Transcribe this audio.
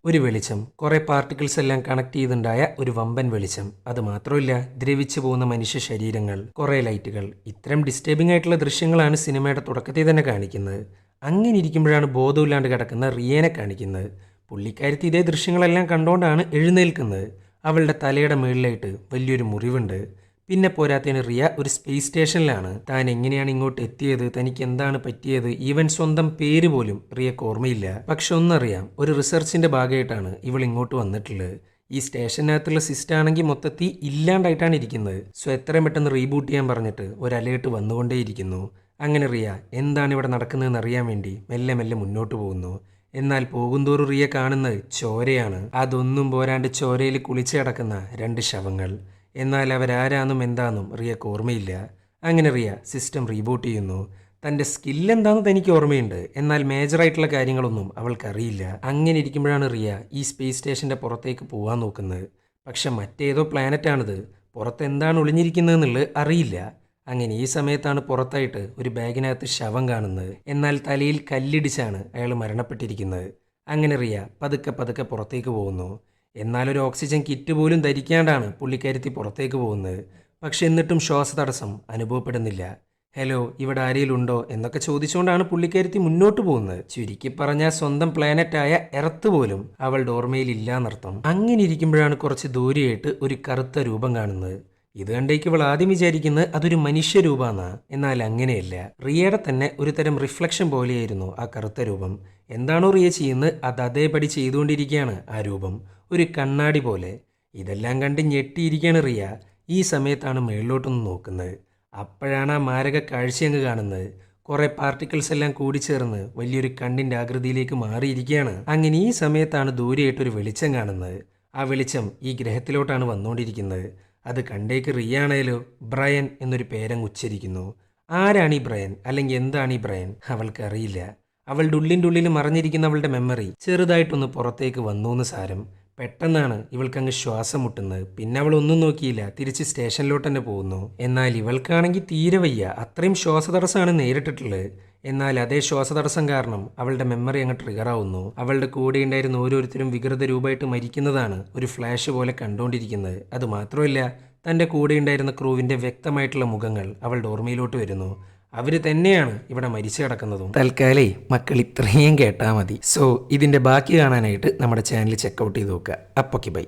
ഒരു വെളിച്ചം, കുറെ പാർട്ടിക്കിൾസ് എല്ലാം കണക്ട് ചെയ്തുണ്ടായ ഒരു വമ്പൻ വെളിച്ചം. അത് മാത്രമല്ല, ദ്രവിച്ചു പോകുന്ന മനുഷ്യ ശരീരങ്ങൾ, കുറെ ലൈറ്റുകൾ. ഇത്തരം ഡിസ്റ്റർബിംഗ് ആയിട്ടുള്ള ദൃശ്യങ്ങളാണ് സിനിമയുടെ തുടക്കത്തിൽ തന്നെ കാണിക്കുന്നത്. അങ്ങനെ ഇരിക്കുമ്പോഴാണ് ബോധമില്ലാണ്ട് കിടക്കുന്ന റിയേനെ കാണിക്കുന്നത്. പുള്ളിക്കാരത്തി ഇതേ ദൃശ്യങ്ങളെല്ലാം കണ്ടുകൊണ്ടാണ് എഴുന്നേൽക്കുന്നത്. അവളുടെ തലയുടെ മുകളിലായിട്ട് വലിയൊരു മുറിവുണ്ട്. പിന്നെ പോരാത്തതിന് റിയ ഒരു സ്പേസ് സ്റ്റേഷനിലാണ്. താൻ എങ്ങനെയാണ് ഇങ്ങോട്ട് എത്തിയത്, തനിക്ക് എന്താണ് പറ്റിയത്, ഈവൻ സ്വന്തം പേര് പോലും റിയക്ക് ഓർമ്മയില്ല. പക്ഷെ ഒന്നറിയാം, ഒരു റിസർച്ചിന്റെ ഭാഗമായിട്ടാണ് ഇവൾ ഇങ്ങോട്ട് വന്നിട്ടുള്ളത്. ഈ സ്റ്റേഷനകത്തുള്ള സിസ്റ്റം ആണെങ്കിൽ മൊത്തത്തിൽ ഇല്ലാണ്ടായിട്ടാണ് ഇരിക്കുന്നത്. സോ എത്രയും പെട്ടെന്ന് റീബൂട്ട് ചെയ്യാൻ പറഞ്ഞിട്ട് ഒരു അലേർട്ട് വന്നുകൊണ്ടേയിരിക്കുന്നു. അങ്ങനെ റിയ എന്താണ് ഇവിടെ നടക്കുന്നതെന്ന് അറിയാൻ വേണ്ടി മെല്ലെ മെല്ലെ മുന്നോട്ട് പോകുന്നു. എന്നാൽ പോകുന്തോറും റിയ കാണുന്നത് ചോരയാണ്. അതൊന്നും പോരാണ്ട് ചോരയിൽ കുളിച്ച് കിടക്കുന്ന 2 ശവങ്ങൾ. എന്നാൽ അവരാരാന്നും എന്താണെന്നും റിയക്ക് ഓർമ്മയില്ല. അങ്ങനെ റിയ സിസ്റ്റം റീബൂട്ട് ചെയ്യുന്നു. തൻ്റെ സ്കിൽ എന്താണെന്ന് തനിക്ക് ഓർമ്മയുണ്ട്, എന്നാൽ മേജറായിട്ടുള്ള കാര്യങ്ങളൊന്നും അവൾക്കറിയില്ല. അങ്ങനെ ഇരിക്കുമ്പോഴാണ് റിയ ഈ സ്പേസ് സ്റ്റേഷൻ്റെ പുറത്തേക്ക് പോകാൻ നോക്കുന്നത്. പക്ഷെ മറ്റേതോ പ്ലാനറ്റാണിത്. പുറത്ത് എന്താണ് ഒളിഞ്ഞിരിക്കുന്നതെന്നുള്ളത് അറിയില്ല. അങ്ങനെ ഈ സമയത്താണ് പുറത്തായിട്ട് ഒരു ബാഗിനകത്ത് ശവം കാണുന്നത്. എന്നാൽ തലയിൽ കല്ലിടിച്ചാണ് അയാൾ മരണപ്പെട്ടിരിക്കുന്നത്. അങ്ങനെ റിയ പതുക്കെ പതുക്കെ പുറത്തേക്ക് പോകുന്നു. എന്നാൽ ഒരു ഓക്സിജൻ കിറ്റ് പോലും ധരിക്കാണ്ടാണ് പുള്ളിക്കാരത്തി പുറത്തേക്ക് പോകുന്നത്. പക്ഷെ എന്നിട്ടും ശ്വാസതടസ്സം അനുഭവപ്പെടുന്നില്ല. ഹലോ, ഇവിടെ ആരെങ്കിലും ഉണ്ടോ എന്നൊക്കെ ചോദിച്ചുകൊണ്ടാണ് പുള്ളിക്കാരത്തി മുന്നോട്ട് പോകുന്നത്. ചുരുക്കി പറഞ്ഞാൽ സ്വന്തം പ്ലാനറ്റായ എർത്ത് പോലും അവളുടെ ഓർമ്മയിൽ ഇല്ലാന്നർത്ഥം. അങ്ങനെ ഇരിക്കുമ്പോഴാണ് കുറച്ച് ദൂരെയായിട്ട് ഒരു കറുത്ത രൂപം കാണുന്നത്. ഇത് കണ്ടേക്ക് ഇവൾ ആദ്യം വിചാരിക്കുന്നത് അതൊരു മനുഷ്യരൂപമെന്നാ. എന്നാൽ അങ്ങനെയല്ല. റിയയുടെ തന്നെ ഒരു തരം റിഫ്ലക്ഷൻ പോലെയായിരുന്നു ആ കറുത്ത രൂപം. എന്താണോ റിയ ചെയ്യുന്നത് അത് അതേപടി ചെയ്തുകൊണ്ടിരിക്കുകയാണ് ആ രൂപം, ഒരു കണ്ണാടി പോലെ. ഇതെല്ലാം കണ്ട് ഞെട്ടിയിരിക്കുകയാണ് റിയ. ഈ സമയത്താണ് മേളിലോട്ടൊന്ന് നോക്കുന്നത്. അപ്പോഴാണ് ആ മാരക കാഴ്ചയങ്ങ് കാണുന്നത്. കുറെ പാർട്ടിക്കിൾസ് എല്ലാം കൂടിച്ചേർന്ന് വലിയൊരു കണ്ണിൻ്റെ ആകൃതിയിലേക്ക് മാറിയിരിക്കുകയാണ്. അങ്ങനെ ഈ സമയത്താണ് ദൂരെയായിട്ടൊരു വെളിച്ചം കാണുന്നത്. ആ വെളിച്ചം ഈ ഗ്രഹത്തിലോട്ടാണ് വന്നുകൊണ്ടിരിക്കുന്നത്. അത് കണ്ടേക്ക് റിയ ആണേലോ ബ്രയൻ എന്നൊരു പേരങ്ങ് ഉച്ചരിക്കുന്നു. ആരാണ് ഈ ബ്രയൻ, അല്ലെങ്കിൽ എന്താണ് ഈ ബ്രയൻ? അവൾക്കറിയില്ല. അവളുടെ ഉള്ളിൽ മറഞ്ഞിരിക്കുന്ന അവളുടെ മെമ്മറി ചെറുതായിട്ടൊന്ന് പുറത്തേക്ക് വന്നു എന്ന് സാരം. പെട്ടെന്നാണ് ഇവൾക്കങ്ങ് ശ്വാസം മുട്ടുന്നത്. പിന്നെ അവൾ ഒന്നും നോക്കിയില്ല, തിരിച്ച് സ്റ്റേഷനിലോട്ട് തന്നെ പോകുന്നു. എന്നാൽ ഇവൾക്കാണെങ്കിൽ തീരെ വയ്യ, അത്രയും ശ്വാസതടസ്സമാണ് നേരിട്ടിട്ടുള്ളത്. എന്നാൽ അതേ ശ്വാസതടസ്സം കാരണം അവളുടെ മെമ്മറി അങ്ങ് ട്രിഗർ ആവുന്നു. അവളുടെ കൂടെ ഉണ്ടായിരുന്ന ഓരോരുത്തരും വികൃത രൂപമായിട്ട് മരിക്കുന്നതാണ് ഒരു ഫ്ലാഷ് പോലെ കണ്ടുകൊണ്ടിരിക്കുന്നത്. അത് മാത്രമല്ല, തൻ്റെ കൂടെ ഉണ്ടായിരുന്ന ക്രൂവിൻ്റെ വ്യക്തമായിട്ടുള്ള മുഖങ്ങൾ അവളുടെ ഓർമ്മയിലോട്ട് വരുന്നു. അവർ തന്നെയാണ് ഇവിടെ മരിച്ചു കിടക്കുന്നതും. തൽക്കാലേ മക്കൾ ഇത്രയും കേട്ടാൽ മതി. സോ ഇതിൻ്റെ ബാക്കി കാണാനായിട്ട് നമ്മുടെ ചാനൽ ചെക്കൗട്ട് ചെയ്ത് നോക്കുക. അപ്പൊക്കെ ബൈ.